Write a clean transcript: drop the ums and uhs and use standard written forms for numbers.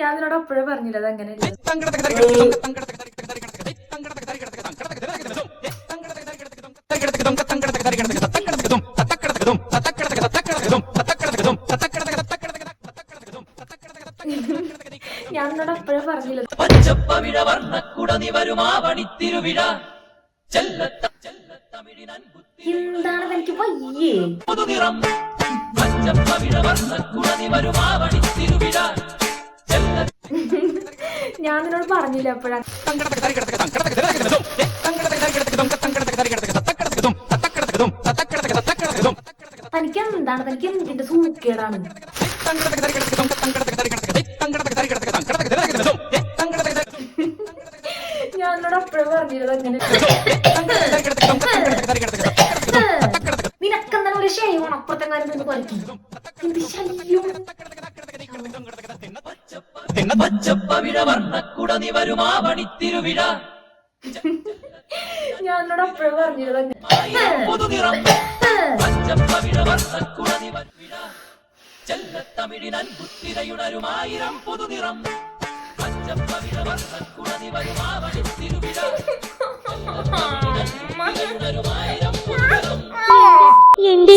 ഞാൻ നിന്നോട് അപ്പോഴേ പറഞ്ഞില്ല അത് അങ്ങനെ ഞാൻ നിന്നോട് അപ്പോഴേ പറഞ്ഞില്ല. എന്താണ് എനിക്ക് വയ്യേ. ഞാൻ നിന്നോട് പറഞ്ഞില്ല അപ്പോഴാണ്. തനിക്ക് എന്താണ്, തനിക്ക് എന്തിന്റെ സൂക്കേടാണ്? ഞാൻ നിന്നോട് അപ്പോഴേ പറഞ്ഞില്ല അങ്ങനെ. നിനക്കെന്താണ് ഒരു ശൈവണം അപ്പുറത്തെ കാര്യം നിന്ന് കുറയ്ക്കും. എന്ത് ശല്യം. ഞാൻ നിന്നോട് അപ്പോഴേ പറഞ്ഞില്ല അങ്ങനെ. എന്റെ